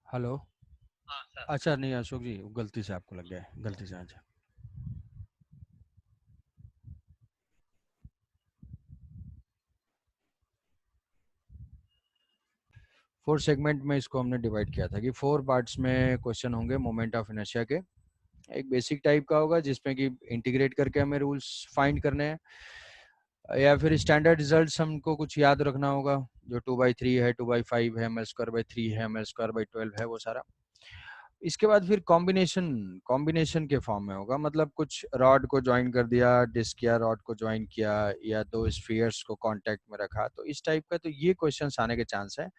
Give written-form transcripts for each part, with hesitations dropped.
Hello. अच्छा नहीं अशोक जी, गलती से आपको लग गया है, गलती से। अच्छा, 4 सेगमेंट में इसको हमने डिवाइड किया था कि 4 पार्ट्स में क्वेश्चन होंगे मोमेंट ऑफ इनर्शिया के। एक बेसिक टाइप का होगा जिसमें कि इंटीग्रेट करके हमें रूल्स फाइंड करने हैं, या फिर स्टैंडर्ड रिजल्ट्स हमको कुछ याद रखना होगा, जो 2/3 है, 2/5 है, ml² 3 है, ml² 12 है, वो सारा। इसके बाद फिर कॉम्बिनेशन कॉम्बिनेशन के फॉर्म में होगा, मतलब कुछ रॉड को ज्वाइन कर दिया, डिस्क या रॉड को ज्वाइन किया, या दो स्फीयर्स को कांटेक्ट में रखा, तो इस टाइप का तो ये क्वेश्चंस आने के चांस है।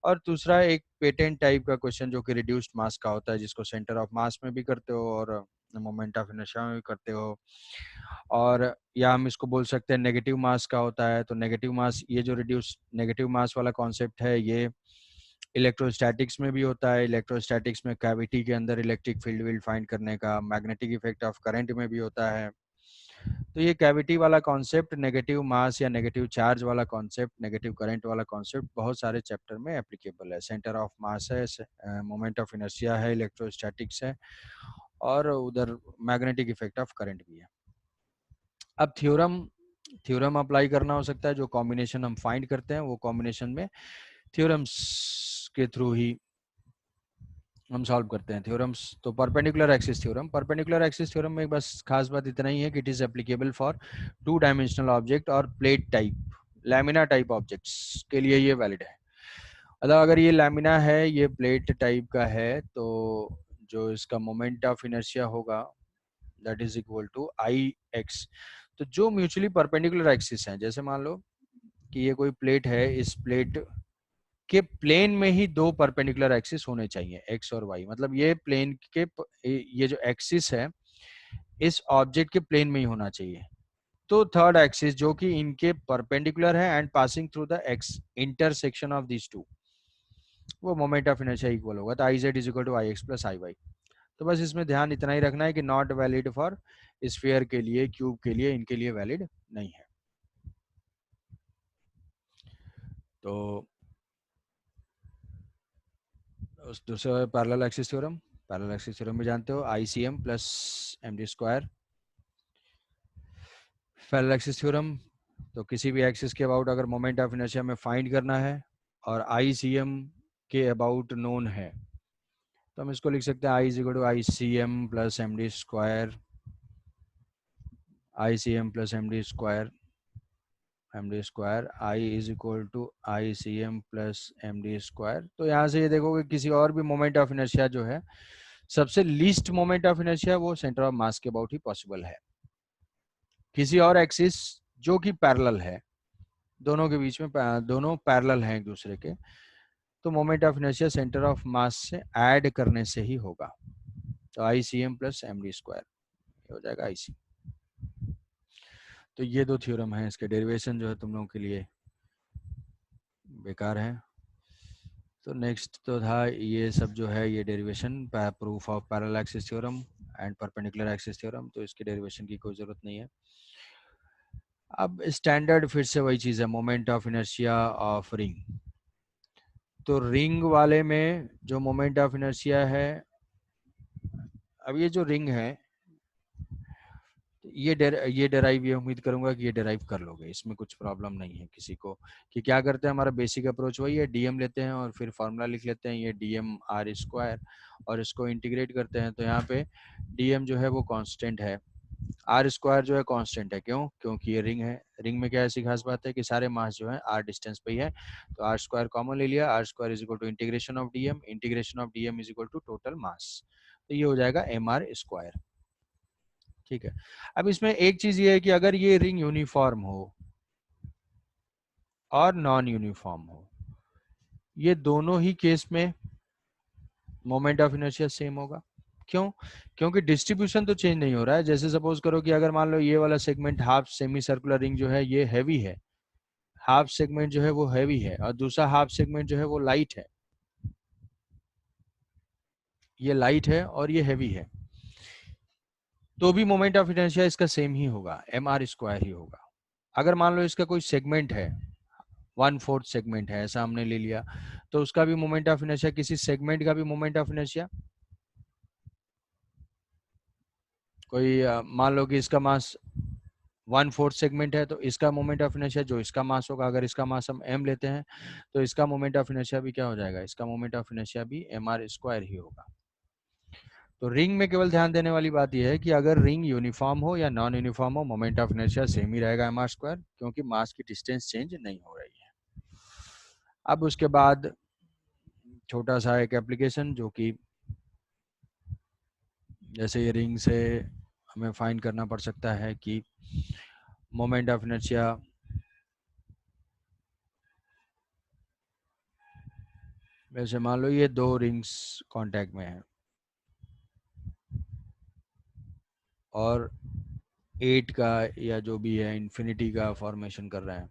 और दूसरा एक पेटेंट टाइप का क्वेश्चन जो कि रिड्यूस्ड मास का होता है, जिसको सेंटर ऑफ मास में भी करते हो और मोमेंट ऑफ इनर्शिया में भी करते हो। और या हम इसको बोल सकते हैं नेगेटिव मास का होता है। तो नेगेटिव मास, ये जो रिड्यूस नेगेटिव मास वाला कॉन्सेप्ट है, ये इलेक्ट्रोस्टैटिक्स में भी होता है। इलेक्ट्रोस्टैटिक्स में कैविटी के अंदर इलेक्ट्रिक फील्ड फाइंड करने का, मैग्नेटिक इफेक्ट ऑफ करंट में भी होता है। तो ये कैविटी वाला कॉन्सेप्ट, नेगेटिव मास या नेगेटिव चार्ज वाला कॉन्सेप्ट, नेगेटिव करंट वाला कॉन्सेप्ट बहुत सारे चैप्टर में एप्लीकेबल है। सेंटर ऑफ मास है, मोमेंट ऑफ इनर्शिया है, इलेक्ट्रोस्टैटिक्स है, और उधर मैग्नेटिक इफेक्ट ऑफ करंट भी है। अब थ्योरम थ्योरम अप्लाई करना हो सकता है। जो कॉम्बिनेशन हम फाइंड करते हैं वो कॉम्बिनेशन में थ्योरम्स के थ्रू ही हम सॉल्व करते हैं थ्योरम्स। तो perpendicular axis theorem, perpendicular axis theorem में बस खास बात इतना ही है कि it is applicable for 2 dimensional object और plate type, lamina type objects के लिए ये वैलिड है। मतलब अगर ये लैमिना है, ये प्लेट टाइप का है, तो जो इसका मोमेंट ऑफ इनर्शिया होगा that is equal to I X. तो जो म्यूचुअली परपेंडिकुलर एक्सिस हैं, जैसे मान लो कि ये कोई प्लेट है, इस प्लेट के प्लेन में ही 2 परपेंडिकुलर एक्सिस होने चाहिए, एक्स और वाई। मतलब ये प्लेन के ये जो एक्सिस है इस ऑब्जेक्ट के प्लेन में ही होना चाहिए। तो थर्ड एक्सिस जो कि इनके परपेंडिकुलर है and passing through the X intersection of this two, वो मोमेंट ऑफ इनर्शिया इक्वल होगा। तो I Z is equal to I X plus I Y. तो बस इसमें ध्यान इतना ही रखना है कि नॉट वैलिड फॉर स्फीयर के लिए, क्यूब के लिए, इनके लिए वैलिड नहीं है। तो उस दूसरे parallel axis theorem, parallel axis theorem भी जानते हो, ICM plus md²। Parallel axis theorem, तो किसी भी एक्सिस के अबाउट अगर मोमेंट ऑफ इनर्शिया में फाइंड करना है और ICM के अबाउट नोन है, तो हम इसको लिख सकते हैं I is equal to ICM plus md², ICM plus md², I is equal to ICM plus md²। तो यहाँ से ये देखोगे किसी और भी मोमेंट ऑफ इनर्शिया जो है, सबसे लीस्ट मोमेंट ऑफ इनर्शिया वो सेंटर ऑफ मास के अबाउट ही पॉसिबल है। किसी और एक्सिस जो कि पैरेलल है, दोनों के बीच में दोनों पैरेलल हैं एक दूसरे के, तो moment of inertia centre of mass से ऐड करने से ही होगा। तो ICM प्लस md² हो जाएगा IC। तो ये 2 थ्योरम हैं, इसके डेरिवेशन जो है तुम लोगों के लिए बेकार है। तो नेक्स्ट तो था ये सब जो है, ये derivation proof of parallel axis theorem and perpendicular axis theorem, तो इसके डेरिवेशन की कोई जरूरत नहीं है। अब स्टैंडर्ड फिर से वही चीज़ है, moment of inertia of ring. तो रिंग वाले में जो मोमेंट ऑफ इनर्शिया है, अब ये जो रिंग है, ये डेराइव, ये उम्मीद करूंगा कि ये डेराइव कर लोगे, इसमें कुछ प्रॉब्लम नहीं है किसी को। कि क्या करते हैं, हमारा बेसिक अप्रोच वही है, डीएम लेते हैं और फिर फार्मूला लिख लेते हैं, ये dm r², और इसको इंटीग्रेट करते हैं। तो यहाँ पे डीएम जो है वो कांस्टेंट है, r² जो है कांस्टेंट है। क्यों? क्योंकि ये रिंग है। रिंग में क्या ऐसी खास बात है कि सारे मास जो है r डिस्टेंस पे ही है, तो r² कॉमन ले लिया, r² is equal to integration of dm is equal to total mass. तो ये हो जाएगा mr²। ठीक है। अब इसमें एक चीज ये है कि अगर ये रिंग यूनिफॉर्म हो और नॉन यूनिफॉर्म हो, ये दोनों ही केस में मोमेंट ऑफ इनर्शिया सेम होगा। क्यों? क्योंकि डिस्ट्रीब्यूशन तो चेंज नहीं हो रहा है। जैसे सपोज करो कि अगर मान लो ये वाला segment half semi circular ring जो है ये हैवी है, हाफ सेगमेंट जो है वो हैवी है, और दूसरा हाफ सेगमेंट जो है वो लाइट है, ये लाइट है और ये हैवी है, तो भी मोमेंट ऑफ इनर्शिया इसका सेम ही होगा, mr² ही होगा। अगर मान लो इसका कोई सेगमेंट है, 1/4 सेगमेंट है, ऐसा हमने ले लिया, तो उसका भी मोमेंट ऑफ इनर्शिया, किसी सेगमेंट का भी मोमेंट ऑफ इनर्शिया, कोई मान लो कि इसका मास 1/4 सेगमेंट है, तो इसका मोमेंट ऑफ इनर्शिया जो इसका मास होगा, अगर इसका मास हम m लेते हैं, तो इसका मोमेंट ऑफ इनर्शिया भी क्या हो जाएगा, इसका मोमेंट ऑफ इनर्शिया भी mr² ही होगा। तो रिंग में केवल ध्यान देने वाली बात यह है कि अगर रिंग यूनिफॉर्म हो या नॉन यूनिफॉर्म हो, मोमेंट ऑफ इनर्शिया सेम ही रहेगा mr², क्योंकि मास की डिस्टेंस चेंज नहीं हो रही है। अब उसके बाद छोटा सा एक एप्लीकेशन, जो कि जैसे ये रिंग से हमें फाइंड करना पड़ सकता है कि मोमेंट ऑफ इनर्शिया वैसे मान लो ये दो रिंग्स कांटेक्ट में हैं और 8 का या जो भी है इन्फिनिटी का फॉर्मेशन कर रहे हैं,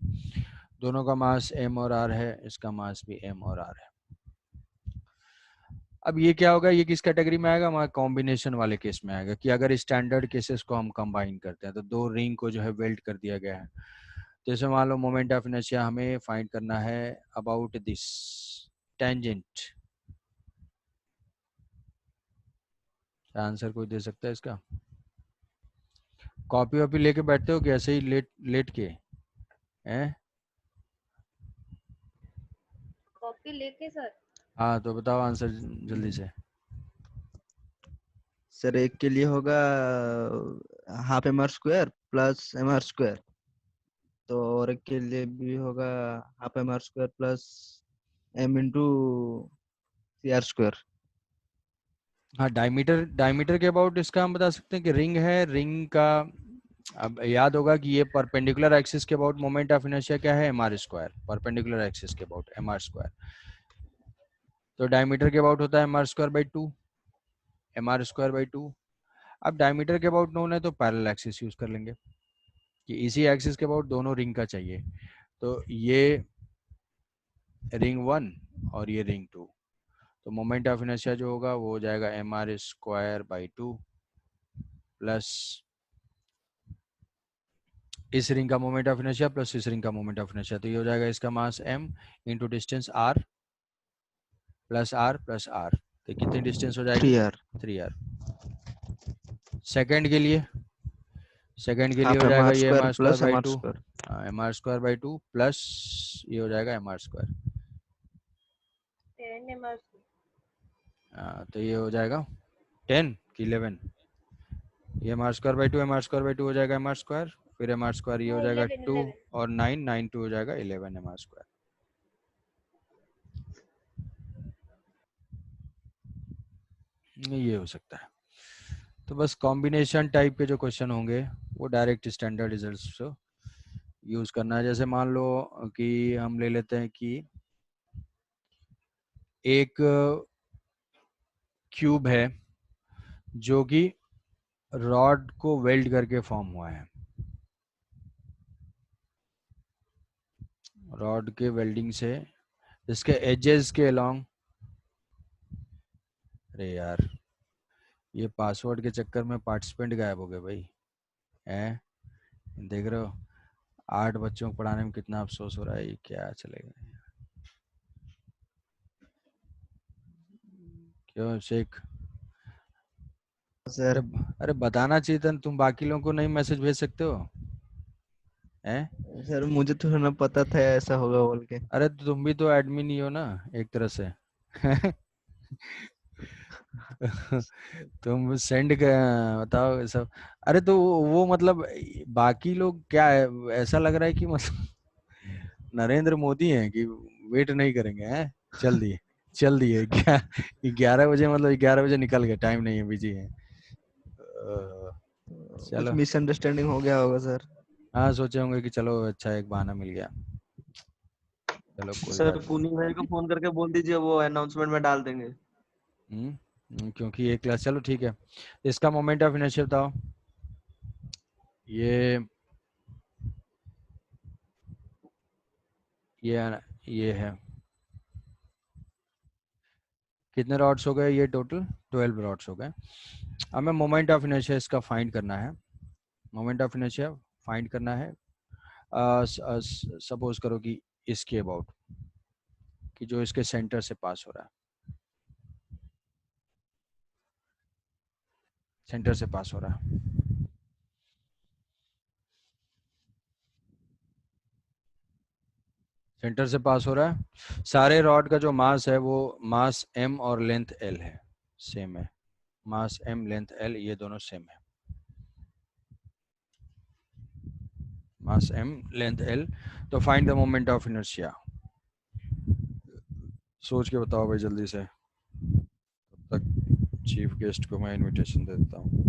दोनों का मास m और r है, इसका मास भी m और r है। अब ये क्या होगा, ये किस कैटेगरी में आएगा, हमारा कॉम्बिनेशन वाले केस में आएगा, कि अगर स्टैंडर्ड केसेस को हम कंबाइन करते हैं, तो दो रिंग को जो है वेल्ड कर दिया गया है। जैसे मान लो मोमेंट ऑफ इनर्शिया हमें फाइंड करना है अबाउट दिस टेंजेंट, क्या आंसर कोई दे सकता है इसका? कॉपी वॉपी लेके बैठते हो कि ऐसे ही लेट लेट के हैं? कॉपी लेके सर। हाँ तो बताओ आंसर जल्दी से। सर एक के लिए होगा ½ mr² प्लस mr², तो और एक के लिए भी होगा ½ mr² plus m into cr²। हाँ, डायमीटर के अबाउट इसका हम बता सकते हैं कि रिंग है, रिंग का अब याद होगा कि ये परपेंडिकुलर एक्सिस के अबाउट मोमेंट ऑफ इनर्शिया क्या है, mr², परपेंडिकुलर एक्सिस के अबाउट mr², तो डायमीटर के अबाउट होता है mr²/2, mr²/2। अब डायमीटर के अबाउट नोन है तो पैरेलल एक्सिस यूज कर लेंगे कि इसी एक्सिस के अबाउट दोनों रिंग का चाहिए, तो ये रिंग 1 और ये रिंग 2, तो मोमेंट ऑफ इनर्शिया जो होगा वो हो जाएगा mr²/2 प्लस इस रिंग का मोमेंट ऑफ इनर्शिया प्लस इस रिंग का मोमेंट ऑफ इनर्शिया, तो ये हो जाएगा इसका मास m into distance r plus r, तो कितनी डिस्टेंस हो जाएगी? 3r 3r। सेकंड के लिए हो जाएगा ये ½ mr² plus by 2, mr²। mr²/2 plus ये हो जाएगा mr², 10 mr²। तो ये हो जाएगा 10 की 11, ये mr²/2 हो जाएगा mr², फिर mr² ये हो जाएगा 11 2 11। और 9 2 हो जाएगा 11 mr²। ये हो सकता है। तो बस कॉम्बिनेशन टाइप के जो क्वेश्चन होंगे वो डायरेक्ट स्टैंडर्ड रिजल्ट्स यूज करना है। जैसे मान लो कि हम ले लेते हैं कि एक क्यूब है जो कि रॉड को वेल्ड करके फॉर्म हुआ है, रॉड के वेल्डिंग से इसके एजेस के अलोंग, अरे यार ये पासवर्ड के चक्कर में पार्टिसिपेंट गायब हो गए भाई, हैं देख रहे हो? 8 बच्चों को पढ़ाने में कितना अफसोस हो रहा है, ये क्या चलेगा? क्यों शेख? सर अरे बताना चाहिए था, तुम बाकी लोगों को नहीं मैसेज भेज सकते हो हैं? सर मुझे तो ना पता था ऐसा होगा बोल के। अरे तो तुम भी तो एडमिन ही हो ना एक तरह से तुम सेंड कर बताओ सब। अरे तो वो मतलब बाकी लोग क्या है, ऐसा लग रहा है कि मतलब नरेंद्र मोदी हैं कि वेट नहीं करेंगे, हैं चल दिए क्या 11 बजे, मतलब 11 बजे निकल गए, टाइम नहीं है, बिजी है। कुछ चलो, मिसअंडरस्टैंडिंग हो गया होगा सर। हाँ सोचे होंगे कि चलो अच्छा एक बहाना मिल गया, चलो कोई सर बात पुनी भाई को फोन करके बोल दीजिए, वो अनाउंसमेंट में डाल देंगे। नहीं। क्योंकि ये क्लास, चलो ठीक है, इसका मोमेंट ऑफ इनर्शिया बताओ। ये ये है, कितने रॉड्स हो गए ये टोटल? 12 रॉड्स हो गए। हमें मोमेंट ऑफ इनर्शिया इसका फाइंड करना है, मोमेंट ऑफ इनर्शिया फाइंड करना है। सपोज करो कि इसके अबाउट, कि जो इसके सेंटर से पास हो रहा है, सेंटर से पास हो रहा है, सेंटर से पास हो रहा है। सारे रॉड का जो मास है वो मास m और लेंथ l है, सेम है। मास m लेंथ l ये दोनों सेम है, मास m लेंथ l। तो find the moment of inertia. सोच के बताओ भाई जल्दी से, तब तक चीफ गेस्ट को मैं इनविटेशन दे देता हूँ।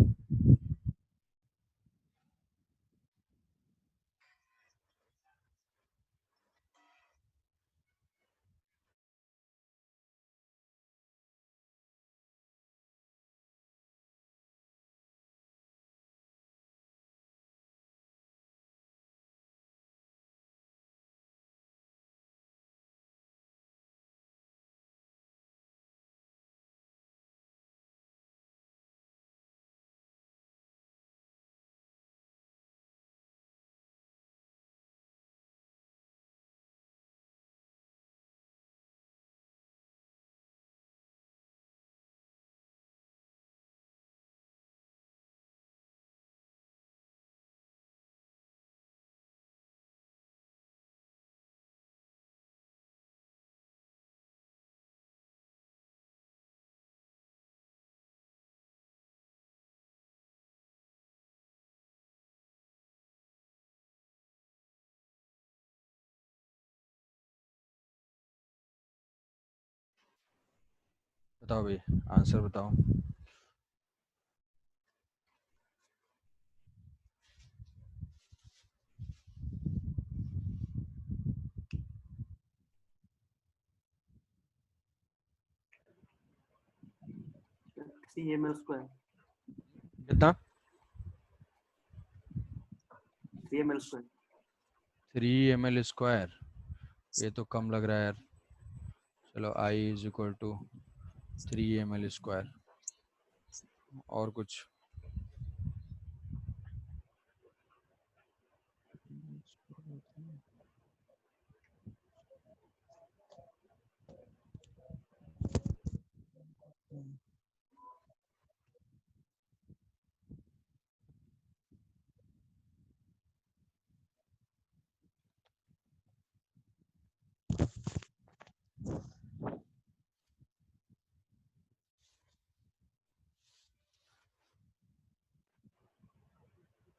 बताओ भाई, आंसर बताओ। CML square. कितना? 3ml square. 3 ml स्क्वायर, ये तो कम लग रहा है यार। चलो I is equal to 3 ml square. और कुछ?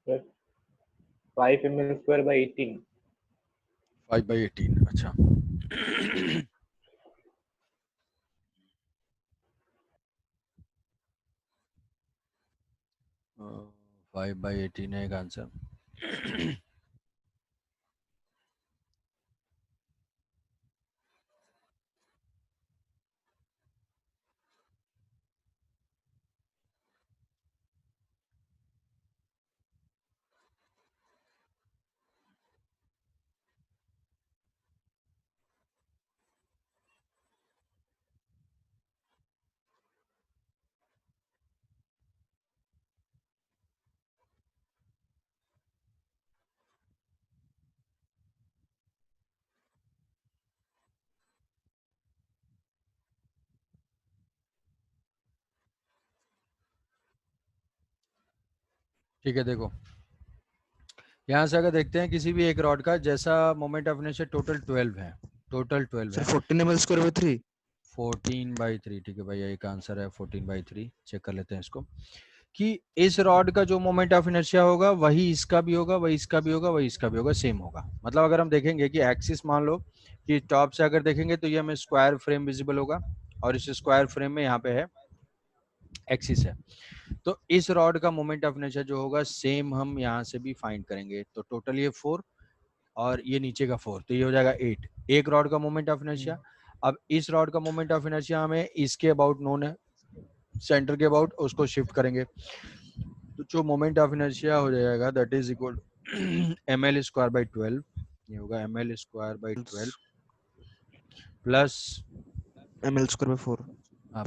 Plus 5 ml square by 18. 5/18, अच्छा। 5/18 है एक आंसर। ठीक है, देखो यहाँ से अगर देखते हैं किसी भी एक रॉड का, जैसा मोमेंट ऑफ इनर्शिया टोटल 12 है, टोटल 12 सर है। 14 ml square by 3. 14/3, ठीक है भाई, एक आंसर है 14/3। चेक कर लेते हैं इसको, कि इस रॉड का जो मोमेंट ऑफ इनर्शिया होगा वही इसका भी होगा, वही इसका भी होगा, वही इसका भी होगा, सेम होगा। मतलब अगर हम देखेंगे कि एक्सिस, मान लो कि टॉप से अगर देखेंगे तो ये हमें स्क्वायर फ्रेम विजिबल होगा, और इस स्क्वायर फ्रेम में यहाँ पे है एक्सिस है। तो इस रॉड का मोमेंट ऑफ इनर्शिया जो होगा सेम हम यहाँ से भी फाइंड करेंगे। तो टोटल ये 4 और ये नीचे का 4, तो ये हो जाएगा 8, एक रॉड का मोमेंट ऑफ इनर्शिया। अब इस रॉड का मोमेंट ऑफ इनर्शिया हमें इसके अबाउट नोन है, सेंटर के अबाउट, उसको शिफ्ट करेंगे तो जो मोमेंट ऑफ इनर्शिया हो जाएगा that is equal ml square by 12। ये होगा ml square by 12 plus ml square by 4.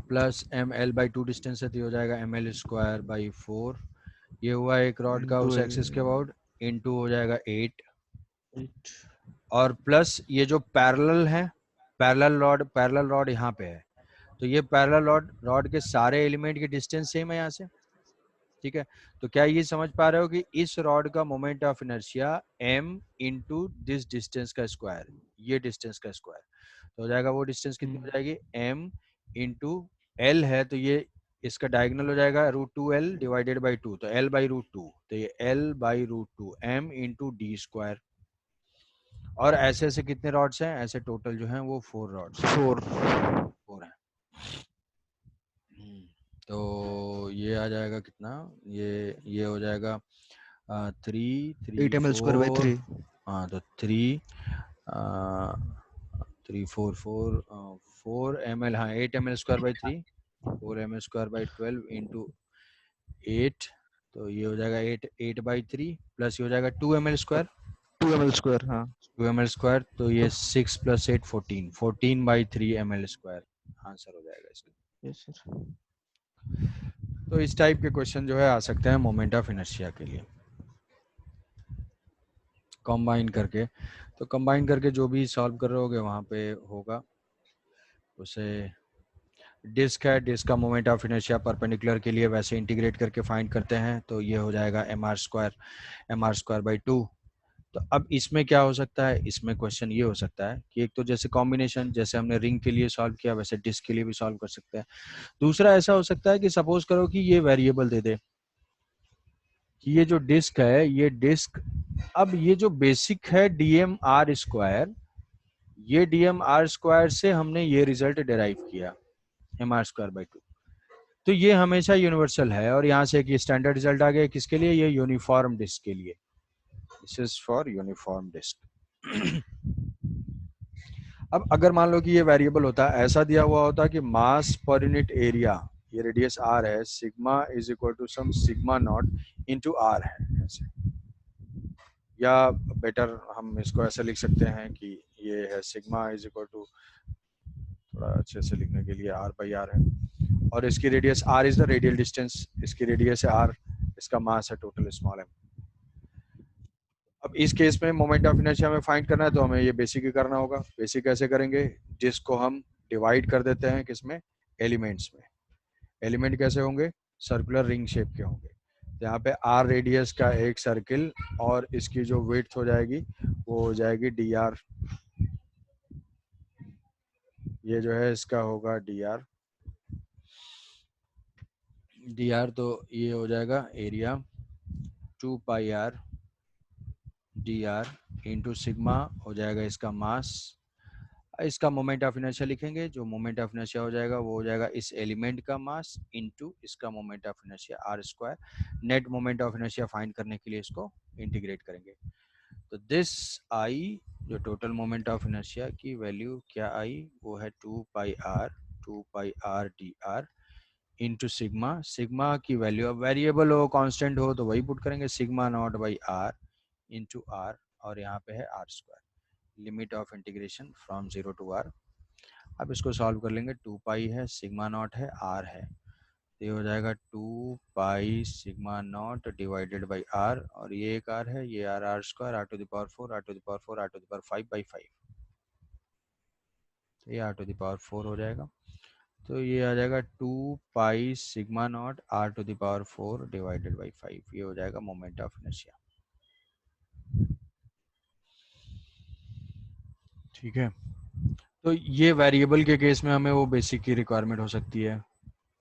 Plus ml by 2 distance है, तो ये हो जाएगा ml स्क्वायर बाई 4। ये हुआ एक रॉड का Into उस एक्सिस के अबाउट, इनटू हो जाएगा 8 8 और प्लस ये जो पैरेलल है, पैरेलल रॉड यहाँ पे है, तो ये पैरेलल रॉड के सारे एलिमेंट की डिस्टेंस सेम है यहाँ से, ठीक है। तो क्या ये समझ पा रहे हो कि इस रॉड का moment of inertia m into this distance का स्क्वायर, ये डिस्टेंस का स्क्वायर, तो हो जाएगा वो डिस्टेंस कितनी हो जाएगी, m इंटू l है, तो ये इसका डायगोनल हो जाएगा √2l डिवाइडेड बाई 2, तो l बाई √2, तो ये l by √2 m into D square. और ऐसे ऐसे कितने रॉड्स हैं, ऐसे टोटल जो हैं वो 4 रॉड्स 4 हैं। तो ये आ जाएगा कितना, ये हो जाएगा 3 3 8 ml square by 4, 3 हाँ तो 3 3 4 4 4 ml, हाँ 8 ml square by 3, 4 ml square by 12 into 8, तो ये हो जाएगा 8 बाई 3 प्लस ये हो जाएगा 2 ml स्क्वायर, 2 ml square, हाँ 2 ml स्क्वायर, तो ये 6 plus 8 14, 14 by 3 ml square answer हो जाएगा इसका। Yes sir. तो इस टाइप के क्वेश्चन जो है आ सकते हैं मोमेंट ऑफ इनर्शिया के लिए कंबाइन करके। तो कंबाइन करके जो भी सॉल्व कर रहे होगे वहाँ पे होगा, उसे डिस्क है, डिस्क का मोमेंट ऑफ इनर्शिया परपेंडिकुलर के लिए वैसे इंटीग्रेट करके फाइंड करते हैं, तो ये हो जाएगा mr² बाई 2। तो अब इसमें क्या हो सकता है, इसमें क्वेश्चन ये हो सकता है कि एक तो जैसे कॉम्बिनेशन, जैसे हमने रिंग के लिए सॉल्व किया वैसे डिस्क के लिए भी सॉल्व कर सकते हैं। दूसरा ऐसा हो सकता है कि सपोज करो कि ये वेरिएबल दे दे कि ये जो डिस्क है, ये डिस्क, अब ये जो बेसिक है dm_r², ये dm_r² से हमने ये रिजल्ट डेराइव किया mr² बाई 2, तो ये हमेशा यूनिवर्सल है। और यहाँ से एक स्टैंडर्ड रिजल्ट आ गया किसके लिए, ये यूनिफॉर्म डिस्क के लिए, this is for uniform disc. अब अगर मान लो कि ये वेरिएबल होता, ऐसा दिया हुआ होता कि मास पर यूनिट एरिया, ये रेडियस r है, sigma is equal to some sigma naught into r है ऐसे, या बेटर हम इसको ऐसे लिख सकते हैं कि ये है सिग्मा इज इक्वल टू, थोड़ा अच्छे से लिखने के लिए r बाई r है, और इसकी radius r is the radial distance, इसकी रेडियस है r, इसका मास है टोटल स्मॉल m। अब इस केस में मोमेंट ऑफ इनर्शिया में फाइंड करना है तो हमें ये बेसिक ही करना होगा। बेसिक कैसे करेंगे, जिसको हम डिवाइड कर देते हैं किसमें, एलिमेंट्स में। एलिमेंट कैसे होंगे, सर्कुलर रिंग शेप के होंगे। यहाँ पे r रेडियस का एक सर्किल और इसकी जो विड्थ हो जाएगी वो हो जाएगी dr, ये जो है इसका होगा dr, तो ये हो जाएगा area 2 pi r dr into sigma हो जाएगा इसका मास, इसका मोमेंट ऑफ इनर्शिया लिखेंगे, जो मोमेंट ऑफ इनर्शिया हो जाएगा वो हो जाएगा इस एलिमेंट का मास इंटू इसका moment of inertia r²। Net moment of inertia find करने के लिए इसको इंटीग्रेट करेंगे, तो दिस आई, जो टोटल मोमेंट ऑफ इनर्शिया की वैल्यू क्या आई, वो है 2 pi r dr into sigma, sigma की वैल्यू अब वेरिएबल हो कांस्टेंट हो तो वही पुट करेंगे, sigma naught by r into r, और यहाँ पे है r², limit of integration from 0 to r। अब इसको सॉल्व कर लेंगे, 2 पाई है, सिग्मा नॉट है, r है, तो ये हो जाएगा 2 pi sigma naught divided by r, और ये एक r है, ये r² r to the power 4 r to the power 4 r to the power 5 by 5, तो ये r टू द पावर 4 हो जाएगा। तो ये आ जाएगा 2 pi sigma naught r to the power 4 divided by 5, ये हो जाएगा मोमेंट ऑफ इनर्शिया। ठीक है, तो ये वेरिएबल के केस में हमें वो बेसिक की रिक्वायरमेंट हो सकती है।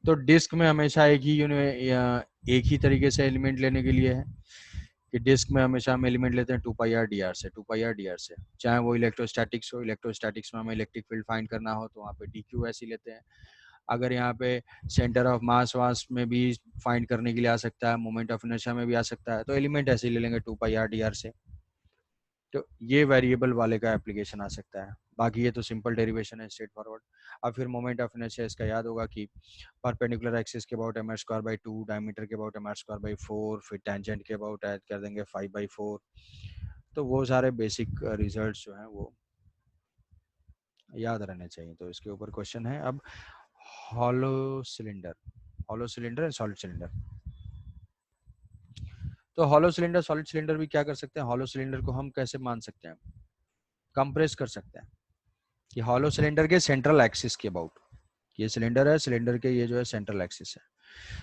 तो डिस्क में हमेशा एक ही तरीके से एलिमेंट लेने के लिए है कि डिस्क में हमेशा हम एलिमेंट लेते हैं 2 पाई r dr से, 2 पाई r dr से, चाहे वो इलेक्ट्रोस्टैटिक्स हो, इलेक्ट्रोस्टैटिक्स में हमें इलेक्ट्रिक फील्ड फाइंड करना हो तो वहाँ पे dq ऐसे लेते हैं। अगर यहाँ पे सेंटर ऑफ मास वास में भी फाइंड करने के लिए आ सकता है, मोमेंट ऑफ इनर्शिया में भी आ सकता है, तो एलिमेंट ऐसे ही ले लेंगे 2 पाई r dr से। तो ये वेरिएबल वाले का एप्लीकेशन आ सकता है, बाकी ये तो सिंपल डेरिवेशन है स्ट्रेट फॉरवर्ड। अब फिर मोमेंट ऑफ इनर्शिया इसका याद होगा कि परपेंडिकुलर एक्सिस के अबाउट mr² बाई 2, डायमीटर के अबाउट mr² बाई 4, फिर टेंजेंट के अबाउट ऐड कर देंगे 5 बाई 4। तो वो सारे बेसिक रिजल्ट्स जो हैं वो याद रहने चाहिए। तो इसके ऊपर क्वेश्चन है अब hollow cylinder and solid cylinder. तो हॉलो सिलेंडर सॉलिड सिलेंडर भी क्या कर सकते हैं, हॉलो सिलेंडर को हम कैसे मान सकते हैं, कंप्रेस कर सकते हैं कि हॉलो सिलेंडर के सेंट्रल एक्सिस के अबाउट, ये सिलेंडर है, सिलेंडर के ये जो है सेंट्रल एक्सिस है,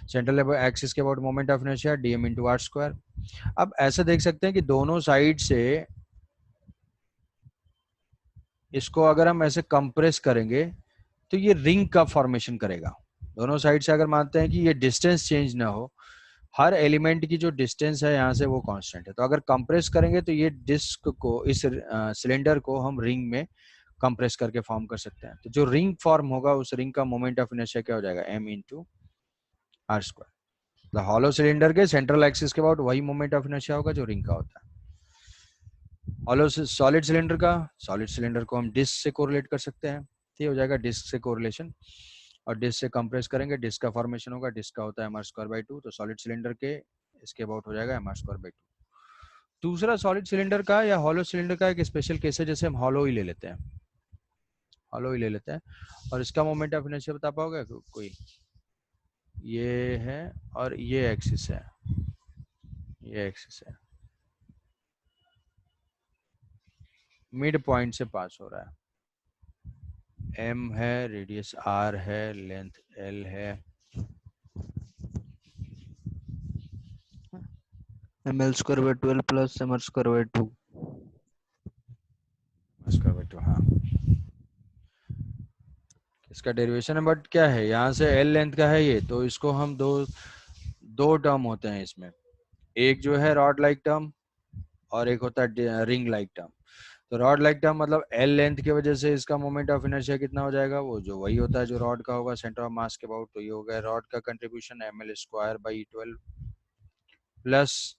सेंट्रल एक्सिस के about moment of inertia dm into r square. अब ऐसे देख सकते हैं कि दोनों साइड से इसको अगर हम ऐसे कंप्रेस करेंगे तो ये रिंग का फॉर्मेशन करेगा। दोनों साइड से अगर मानते हैं कि ये डिस्टेंस चेंज ना हो, हर एलिमेंट की जो डिस्टेंस है यहाँ से वो कांस्टेंट है, तो अगर कंप्रेस करेंगे तो ये डिस्क को, इस सिलेंडर को हम रिंग में कंप्रेस करके फॉर्म कर सकते हैं। तो जो रिंग फॉर्म होगा उस रिंग का मोमेंट ऑफ इनर्शिया क्या हो जाएगा, m इंटू आर स्क्वायर। तो हॉलो सिलेंडर के सेंट्रल एक्सिस के अबाउट वही मोमेंट ऑफ इनर्शिया होगा जो रिंग का होता है। हॉलो सॉलिड सिलेंडर को हम डिस्क से कोरिलेट कर सकते हैं, ठीक हो जाएगा डिस्क से कोरिलेशन, और डिस्क से कंप्रेस करेंगे, डिस्क का फॉर्मेशन होगा, डिस्क का होता है mr²/2, तो सॉलिड सिलेंडर के इसके अबाउट हो जाएगा mr²/2। दूसरा सॉलिड सिलेंडर का या हॉलो सिलेंडर का एक स्पेशल केस है, जैसे हम हॉलो ही ले लेते हैं, हॉलो ही ले लेते हैं, और इसका मोमेंट ऑफ इनर्शिया बता पाओगे कोई, ये है और ये एक्सिस है, ये एक्सिस है, मिड पॉइंट से पास हो रहा है, m है, रेडियस r है, लेंथ l है, ml² प्लस mr²/2। हाँ इसका डेरिवेशन है, बट क्या है यहाँ से l लेंथ का है ये, तो इसको हम दो टर्म होते हैं इसमें, एक जो है रॉड लाइक टर्म और एक होता है रिंग लाइक टर्म। तो रॉड लाइक टर्म मतलब l लेंथ की वजह से इसका मोमेंट ऑफ इनर्शिया कितना हो जाएगा, वो जो वही होता है जो रॉड का होगा सेंटर ऑफ मास के अबाउट, तो ये हो गया रॉड का कंट्रीब्यूशन ml²/12 प्लस,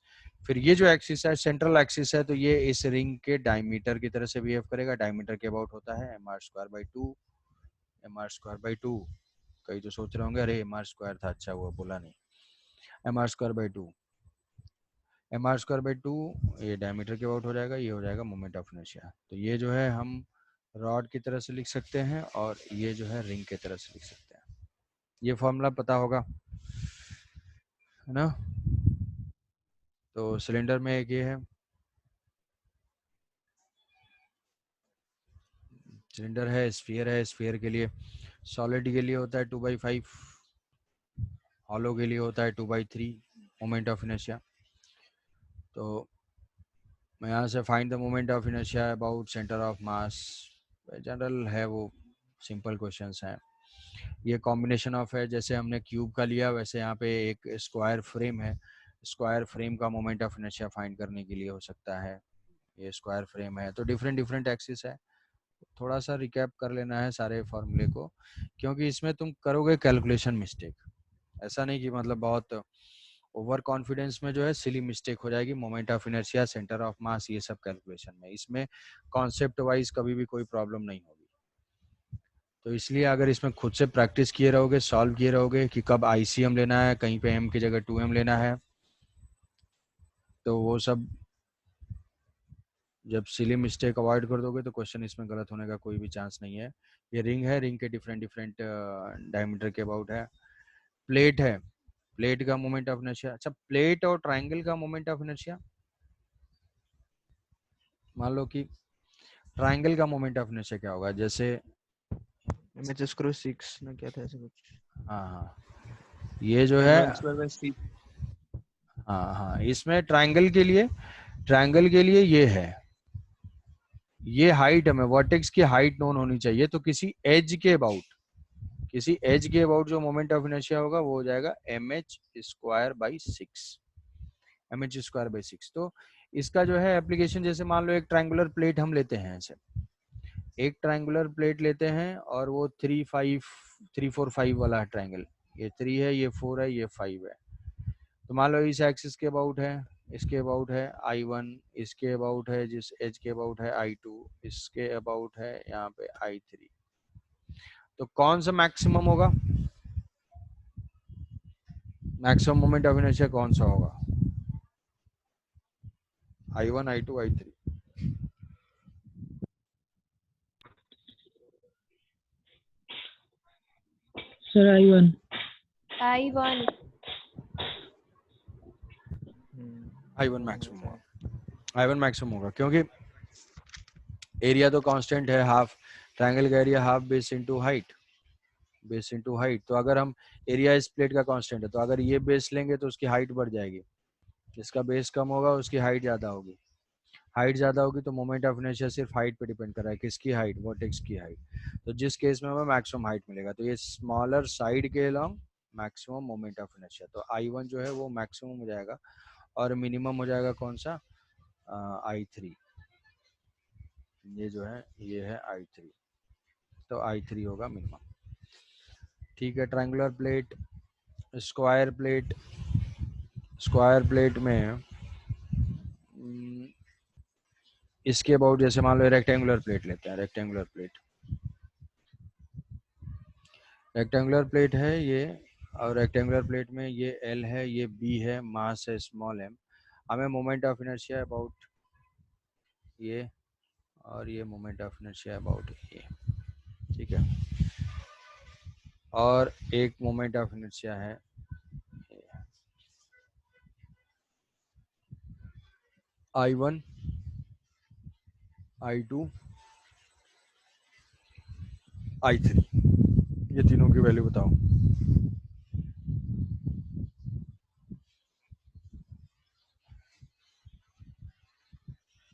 फिर ये जो एक्सिस है सेंट्रल एक्सिस है, तो ये इस रिंग के डायमीटर की तरह से बिहेव करेगा, डायमीटर के अबाउट होता है mr²/2, mr²/2। कई तो सोच रहे होंगे अरे mr² था, अच्छा हुआ बोला नहीं, mr²/2, mr²/2 ये डायमीटर के अबाउट हो जाएगा, ये हो जाएगा मोमेंट ऑफ इनर्शिया। तो ये जो है हम रॉड की तरह से लिख सकते हैं और ये जो है रिंग की तरह से लिख सकते हैं, ये फॉर्मूला पता होगा है ना। तो सिलेंडर में एक ये है, सिलेंडर है, स्फीयर के लिए, सॉलिड के लिए होता है 2/5, हॉलो के लिए होता है 2/3 मोमेंट ऑफ इनर्शिया। तो मैं यहाँ से find the moment of inertia about centre of mass, general है वो, सिंपल क्वेश्चंस हैं। ये कॉम्बिनेशन ऑफ है, जैसे हमने क्यूब का लिया वैसे यहाँ पे एक स्क्वायर फ्रेम है, स्क्वायर फ्रेम का मोमेंट ऑफ इनर्शिया फाइंड करने के लिए हो सकता है, ये स्क्वायर फ्रेम है, तो डिफरेंट एक्सिस है। थोड़ा सा रिकैप कर लेना है सारे फॉर्मूले को, क्योंकि इसमें तुम करोगे कैलकुलेशन मिस्टेक, ऐसा नहीं कि मतलब बहुत ओवर कॉन्फिडेंस में जो है सिली मिस्टेक हो जाएगी, moment of inertia, centre of mass, ये सब कैलकुलेशन में, इसमें कॉन्सेप्ट वाइज कभी भी कोई प्रॉब्लम नहीं होगी। तो इसलिए अगर इसमें खुद से प्रैक्टिस किए रहोगे, सॉल्व किए रहोगे कि कब ICM लेना है, कहीं पे m की जगह 2m लेना है, तो वो सब जब सिली मिस्टेक अवॉइड कर दोगे तो क्वेश्चन इसमें गलत होने का कोई भी चांस नहीं है। ये रिंग है, रिंग के डिफरेंट डायमीटर के अबाउट है, प्लेट है, प्लेट का मोमेंट ऑफ इनर्शिया, अच्छा प्लेट और ट्राइंगल का मोमेंट ऑफ इनर्शिया, मान लो कि ट्राइंगल का मोमेंट ऑफ इनर्शिया क्या होगा, जैसे mh²6 ना क्या था ऐसा कुछ, हाँ ये जो है, ml²/6। हाँ इसमें ट्राइंगल के लिए ये है, ये हाइट हमें वर्टेक्स की हाइट नोन होनी चाहिए, तो किसी एज के अबाउट जो मोमेंट ऑफ इनर्शिया होगा वो हो जाएगा mh²/6। तो इसका जो है एप्लीकेशन, जैसे मान लो एक ट्रायंगुलर प्लेट हम लेते हैं, ऐसे एक ट्रायंगुलर प्लेट लेते हैं और वो 3-4-5 वाला है ट्रायंगल, ये 3 है, ये 4 है, ये 5 है, तो मान लो इस एक्सिस के अबाउट है, इसके अबाउट है I1, इसके अबाउट है, जिस एज के अबाउट है I2, इसके अबाउट है यहाँ पे I3, तो कौन सा मैक्सिमम होगा, मैक्सिमम मोमेंट ऑफ इनर्शिया कौन सा होगा, I1, I2, I3? Sir I1। I1। I1 maximum होगा, I1 मैक्सिमम होगा क्योंकि एरिया तो कांस्टेंट है, हाफ ट्रायंगल का area half base into height, base into height. तो अगर हम एरिया इस प्लेट का कांस्टेंट है तो अगर ये बेस लेंगे तो उसकी हाइट बढ़ जाएगी, जिसका बेस कम होगा उसकी हाइट ज़्यादा होगी, हाइट ज़्यादा होगी तो मोमेंट ऑफ इनर्शिया सिर्फ हाइट पे डिपेंड कर रहा है, किसकी हाइट, वर्टेक्स की हाइट। तो जिस केस में हमें मैक्सिमम हाइट मिलेगा तो ये स्मॉलर साइड के along maximum moment of inertia, तो I1 जो है वो मैक्सिमम हो जाएगा और मिनिमम हो जाएगा कौन सा, I3। ये जो है ये है I3, तो I3 होगा मिनिमम। ठीक है, triangular plate, square plate, square plate में इसके अबाउट जैसे मान लो रेक्टेंगुलर प्लेट लेते हैं, रेक्टेंगुलर प्लेट, रेक्टेंगुलर प्लेट है ये, और रेक्टेंगुलर प्लेट में ये L है, ये B है, मास है स्मॉल m, हमें मोमेंट ऑफ इनर्शिया अबाउट ये, और ये मोमेंट ऑफ इनर्शिया अबाउट ये, ठीक है। और एक मोमेंट ऑफ इनर्शिया है I1, I2, I3, ये तीनों की वैल्यू बताओ।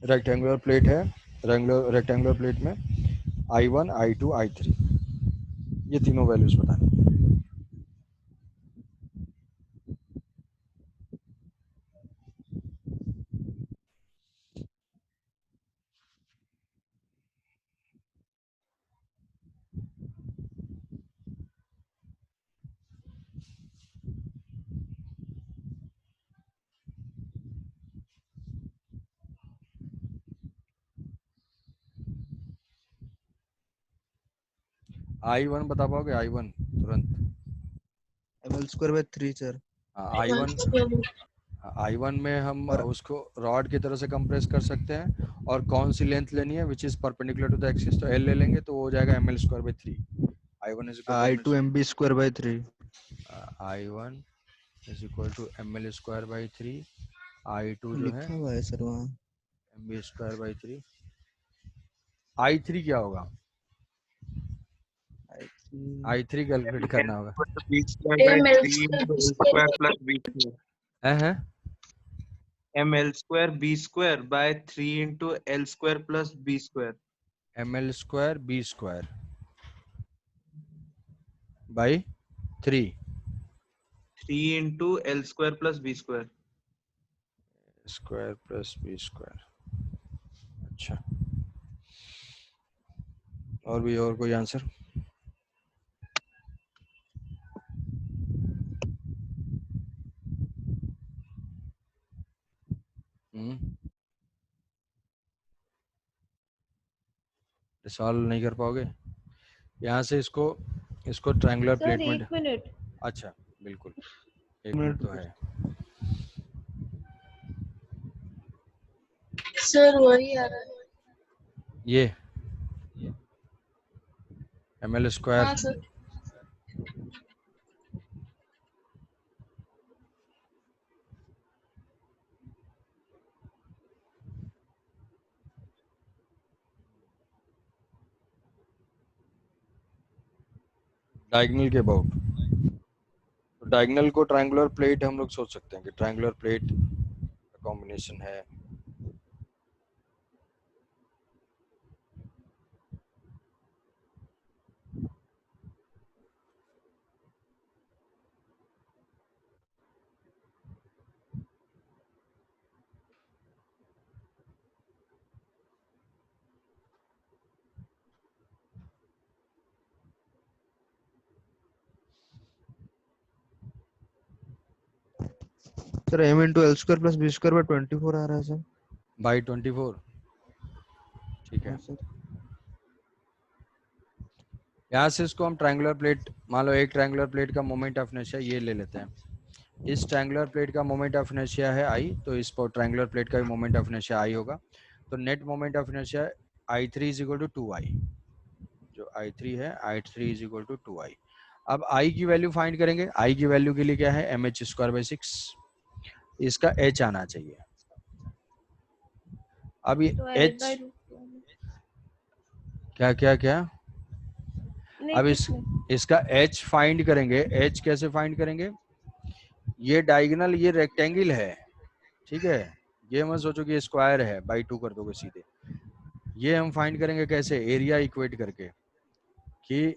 रेक्टेंगुलर प्लेट है, रेक्टेंगुलर प्लेट में I1, I2, I3, ये तीनों वैल्यूज बतानी। I1 बता पाओगे, I1 तुरंत? ml square by 3 sir. I1 में हम और उसको रॉड की तरह से कंप्रेस कर सकते हैं, और कौन सी लेंथ लेनी है which is perpendicular to the axis, तो L ले लेंगे तो वो हो जाएगा ml square by 3। I1 is equal to I2 mb square by 3। I1 is equal to ml square by 3, I2 जो है लिखा हुआ है सर वहाँ। mb square by 3, I3 क्या होगा, I3 कैलकुलेट करना होगा। b square by 3 into l square plus b square. है ml square b square by 3 into l square plus b square. ml square b square by 3 3 into l square plus b square. Square plus B square. अच्छा, और कोई answer? Solve नहीं कर पाओगे? यहाँ से इसको ट्रायंगुलर सर प्लेट में, 1 मिनट। अच्छा बिल्कुल, 1 मिनट तो है। सर वही आ रहा है। ये ml स्क्वायर, हाँ सर। डायगोनल के अबाउट, तो डायगोनल को ट्रायंगुलर प्लेट हम लोग सोच सकते हैं कि ट्रायंगुलर प्लेट का कॉम्बिनेशन है, sir m into l square plus b square by 24 आ रहा है सर। बाई 24, ठीक है। हाँ सर। यहाँ से इसको हम ट्रायंगुलर प्लेट, मान लो एक ट्रायंगुलर प्लेट का मोमेंट ऑफ इनर्शिया ये ले लेते हैं, इस ट्रायंगुलर प्लेट का मोमेंट ऑफ इनर्शिया है I, तो इस पर ट्रायंगुलर प्लेट का भी मोमेंट ऑफ इनर्शिया I होगा, तो net moment of inertia I3 is equal to 2I, जो I3 है I3 is equal to 2I। अब I की वैल्यू फाइंड करेंगे, I की वैल्यू के लिए क्या है mh स्क्वायर बाई 6, इसका h आना चाहिए, अब ये तो एच क्या क्या क्या नहीं अब कुछ नहीं। इसका एच फाइंड करेंगे। एच कैसे फाइंड करेंगे? ये डायगोनल, ये रेक्टेंगल है, ठीक है, ये मत सोचो कि ये स्क्वायर है, बाई 2 कर दोगे सीधे। ये हम फाइंड करेंगे कैसे? एरिया इक्वेट करके कि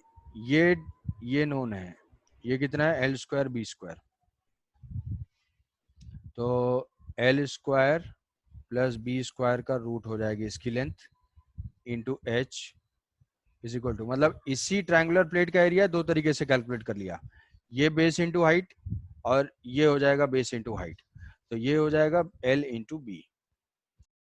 ये नोन है, ये कितना है? L square B square. तो L square plus B square का रूट हो जाएगी इसकी length into H is equal to, मतलब इसी ट्रायंगुलर प्लेट का एरिया दो तरीके से कैलकुलेट कर लिया। ये बेस इंटू हाइट और ये हो जाएगा बेस इंटू हाइट, तो ये हो जाएगा एल इंटू बी।